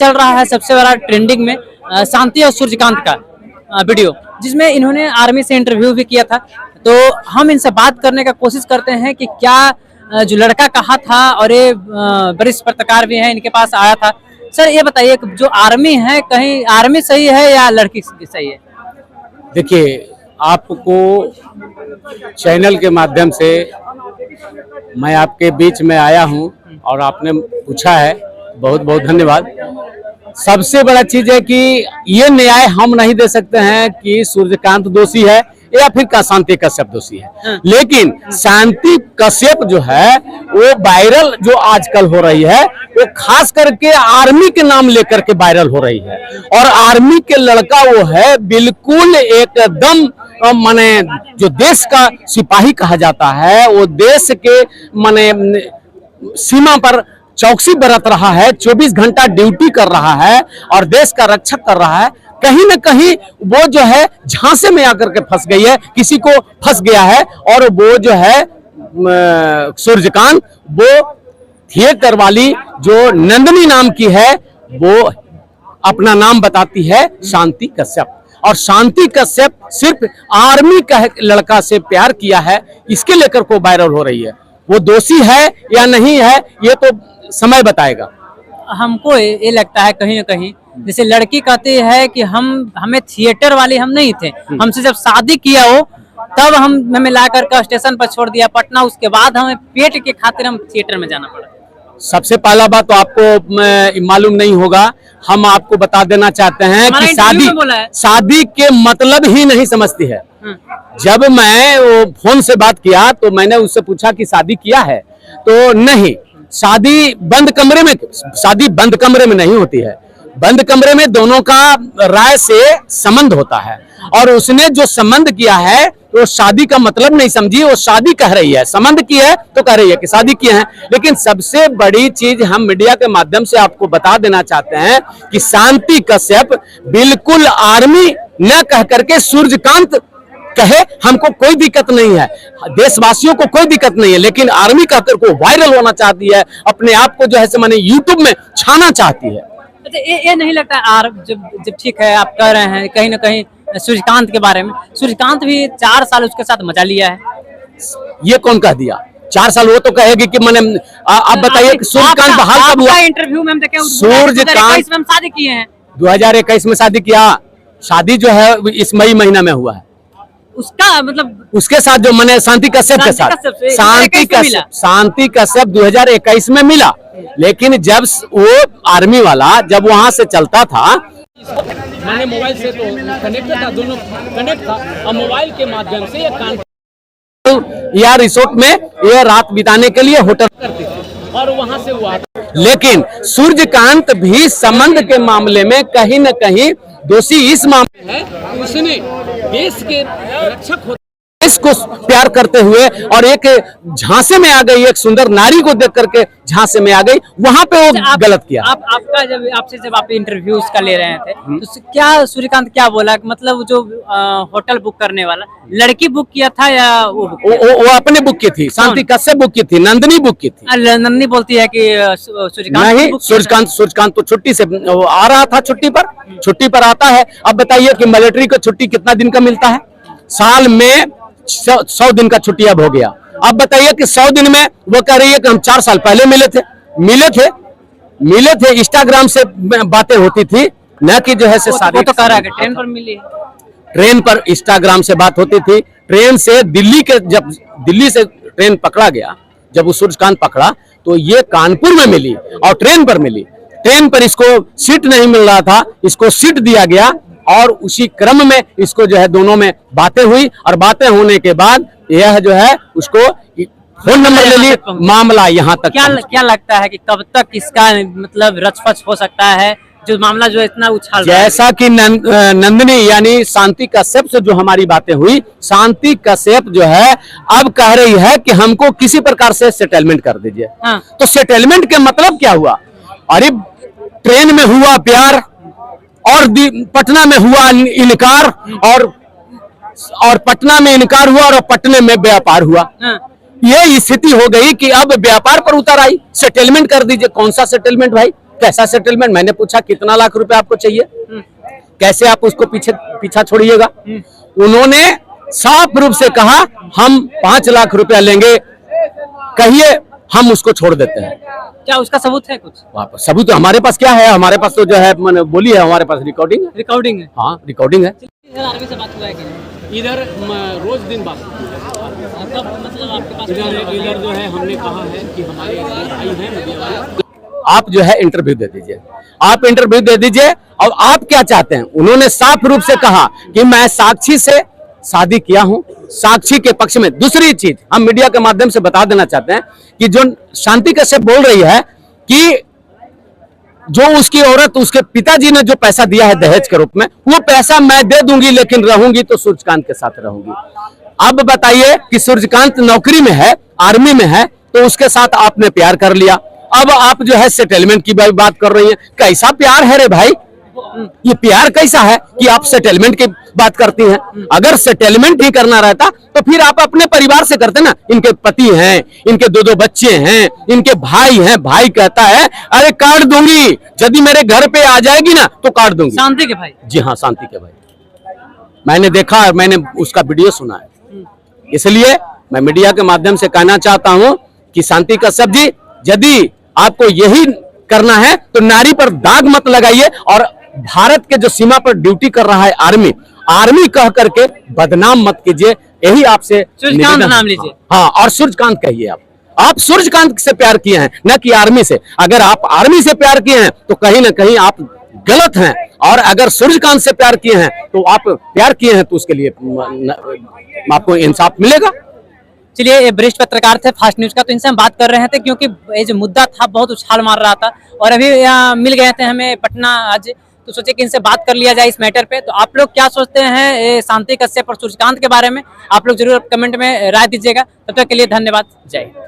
चल रहा है सबसे बड़ा ट्रेंडिंग में शांति और सूर्यकांत का वीडियो, जिसमें इन्होंने आर्मी से इंटरव्यू भी किया था। तो हम इनसे बात करने का कोशिश करते हैं कि क्या जो लड़का कहा था, और ये वरिष्ठ पत्रकार भी हैं, इनके पास आया था। सर ये बताइए जो आर्मी है, कहीं आर्मी सही है या लड़की सही है? देखिए, आपको चैनल के माध्यम से मैं आपके बीच में आया हूं और आपने पूछा है, बहुत बहुत धन्यवाद। सबसे बड़ा चीज है कि ये न्याय हम नहीं दे सकते हैं कि सूर्यकांत दोषी है या फिर शांति कश्यप दोषी है, लेकिन शांति कश्यप जो है वो वायरल जो आजकल हो रही है वो खास करके आर्मी के नाम लेकर के वायरल हो रही है। और आर्मी के लड़का वो है बिल्कुल एकदम माने जो देश का सिपाही कहा जाता है, वो देश के माने सीमा पर चौकसी बरत रहा है, 24 घंटा ड्यूटी कर रहा है और देश का रक्षक कर रहा है। कहीं न कहीं वो जो है झांसे में आकर के फंस गई है, किसी को फंस गया है। और वो जो है सूर्यकांत, वो थिएटर वाली जो नंदनी नाम की है, वो अपना नाम बताती है शांति कश्यप। और शांति कश्यप सिर्फ आर्मी का लड़का से प्यार किया है, इसके लेकर को वायरल हो रही है। वो दोषी है या नहीं है ये तो समय बताएगा। हमको ये लगता है कहीं न कहीं, जैसे लड़की कहती है कि हमें थिएटर वाले हम नहीं थे, हमसे जब शादी किया हो तब हमें ला करके स्टेशन पर छोड़ दिया पटना, उसके बाद हमें पेट के खातिर हम थिएटर में जाना पड़ा। सबसे पहला बात तो आपको मालूम नहीं होगा, हम आपको बता देना चाहते हैं कि शादी के मतलब ही नहीं समझती है। जब मैं वो फोन से बात किया तो मैंने उससे पूछा कि शादी किया है, तो नहीं, शादी बंद कमरे में नहीं होती है। बंद कमरे में दोनों का राय से संबंध होता है, और उसने जो संबंध किया है वो शादी का मतलब नहीं समझी, वो शादी कह रही है, संबंध की है तो कह रही है कि शादी किए हैं। लेकिन सबसे बड़ी चीज हम मीडिया के माध्यम से आपको बता देना चाहते हैं कि शांति कश्यप बिल्कुल आर्मी न कह करके सूर्यकांत कहे, हमको कोई दिक्कत नहीं है, देशवासियों को कोई दिक्कत नहीं है, लेकिन आर्मी कहकर को वायरल होना चाहती है, अपने आप को जो है माने यूट्यूब में छाना चाहती है। अच्छा, ये नहीं लगता जब ठीक है आप कह रहे हैं कहीं ना कहीं सूर्यकांत के बारे में, सूर्यकांत भी 4 साल उसके साथ मजा लिया है। ये कौन कह दिया 4 साल? वो तो कहेगी कि मैंने आप बताइए सूर्यकांत बहाल कब हुआ? इंटरव्यू में हम देखे सूर्यकांत में शादी किए हैं, 2021 में शादी किया। शादी जो है इस मई महीना में हुआ है। उसका मतलब उसके साथ जो मैंने शांति कश्यप के साथ शांति कश्यप 2021 में मिला, लेकिन जब वो आर्मी वाला जब वहां से चलता था, मैंने मोबाइल से तो कनेक्ट था, दोनों कनेक्ट था, और मोबाइल के माध्यम से या रिसोर्ट में ये रात बिताने के लिए होटल करते थे और वहां से हुआ। लेकिन सूर्यकांत भी संबंध के मामले में कहीं न कहीं दोषी इस मामले है, उसने देश के रक्षक होते इसको प्यार करते हुए और एक झांसे में आ गई, एक सुंदर नारी को देख करके झांसे में आ गई, वहां पे वो गलत किया। आपका जब आप इंटरव्यूज का ले रहे थे तो क्या सूर्यकांत क्या बोला? मतलब जो होटल बुक करने वाला लड़की बुक किया था या वो अपने बुक की थी? शांति कश्यप बुक की थी, नंदनी बुक की थी। नंदनी बोलती है कि सूर्यकांत तो छुट्टी से आ रहा था, छुट्टी पर आता है। अब बताइए कि मिलिट्री को छुट्टी कितना दिन का मिलता है? साल में 100 दिन का छुट्टी अब हो गया। अब बताइए कि 100 दिन में वो कह रही है कि हम 4 साल पहले मिले थे। इंस्टाग्राम से बातें होती थी, न कि जो है से शादी तो कर ट्रेन पर मिली, ट्रेन पर इंस्टाग्राम से बात होती थी। ट्रेन से जब दिल्ली से ट्रेन पकड़ा गया, जब वो सूर्यकांत पकड़ा तो ये कानपुर में मिली और ट्रेन पर मिली। ट्रेन पर इसको सीट नहीं मिल रहा था, इसको सीट दिया गया और उसी क्रम में इसको जो है दोनों में बातें हुई, और बातें होने के बाद यह जो है उसको फोन नंबर ले लिए, मामला यहाँ तक। क्या लगता है कि कब तक इसका मतलब रचफच हो सकता है, जो मामला जो इतना उछाल रहा है? जैसा कि नंदनी यानी शांति कश्यप से जो हमारी बातें हुई, शांति कश्यप जो है अब कह रही है कि हमको किसी प्रकार से सेटलमेंट कर दीजिए। तो सेटलमेंट के मतलब क्या हुआ? अरे ट्रेन में हुआ प्यार और पटना में हुआ इनकार, और पटना में इनकार हुआ और पटने में व्यापार हुआ। ये स्थिति हो गई कि अब व्यापार पर उतर आई, सेटलमेंट कर दीजिए। कौन सा सेटलमेंट भाई? कैसा सेटलमेंट? मैंने पूछा कितना लाख रुपए आपको चाहिए, कैसे आप उसको पीछा छोड़िएगा? उन्होंने साफ रूप से कहा हम 5 लाख रुपया लेंगे, कहिए हम उसको छोड़ देते हैं। क्या उसका सबूत है कुछ? वापस सबूत तो हमारे पास क्या है? हमारे पास तो जो है मैंने बोली है, हमारे पास रिकॉर्डिंग है। रिकॉर्डिंग है? हाँ रिकॉर्डिंग है। इधर आर्मी से बात हुआ है कि इधर रोज दिन बात, कब मतलब आपके पास? इधर जो है हमने कहा है कि हमारे भाई हैं मीडिया वाले, आप जो है इंटरव्यू दे दीजिए, आप इंटरव्यू दे दीजिए। और आप क्या चाहते हैं? उन्होंने साफ रूप से कहा कि मैं साक्षी से शादी किया हूं, साक्षी के पक्ष में। दूसरी चीज हम मीडिया के माध्यम से बता देना चाहते हैं कि जो शांति कश्यप बोल रही है कि जो उसकी औरत, उसके पिताजी ने जो पैसा दिया है दहेज के रूप में, वो पैसा मैं दे दूंगी, लेकिन रहूंगी तो सूर्यकांत के साथ रहूंगी। अब बताइए कि सूर्यकांत नौकरी में है, आर्मी में है, तो उसके साथ आपने प्यार कर लिया, अब आप जो है सेटलमेंट की बात कर रही हैं। कैसा प्यार है रे भाई? ये प्यार कैसा है कि आप सेटलमेंट की बात करती हैं? अगर सेटलमेंट ही करना रहता तो फिर आप अपने परिवार से करते ना। इनके पति हैं, इनके 2 बच्चे हैं, इनके भाई हैं। भाई कहता है अरे काट दूंगी, यदि मेरे घर पे आ जाएगी ना तो काट दूंगी। शांति के भाई? जी हाँ, शांति के भाई। मैंने देखा, मैंने उसका वीडियो सुना है। इसलिए मैं मीडिया के माध्यम से कहना चाहता हूं कि शांति कश्यप जी, यदि आपको यही करना है तो नारी पर दाग मत लगाइए, और भारत के जो सीमा पर ड्यूटी कर रहा है आर्मी कह करके बदनाम मत कीजिए। यही आपसे सूर्यकांत नाम लीजिए। हाँ, और सूर्यकांत कहिए। आप सूर्यकांत से प्यार किए हैं, न कि आर्मी से। अगर आप आर्मी से प्यार किए हैं तो कहीं ना कहीं आप गलत हैं, और अगर सूर्यकांत से प्यार किए हैं तो आप प्यार किए हैं तो उसके लिए आपको इंसाफ मिलेगा। चलिए, ये वरिष्ठ पत्रकार थे फास्ट न्यूज का, तो इनसे हम बात कर रहे थे क्योंकि ये जो मुद्दा था बहुत उछाल मार रहा था, और अभी यहाँ मिल गए थे हमें पटना आज, तो सोचे कि इनसे बात कर लिया जाए इस मैटर पे। तो आप लोग क्या सोचते हैं शांति कश्यप और सूर्यकांत के बारे में? आप लोग जरूर कमेंट में राय दीजिएगा। तब तक के लिए धन्यवाद। जय हिंद।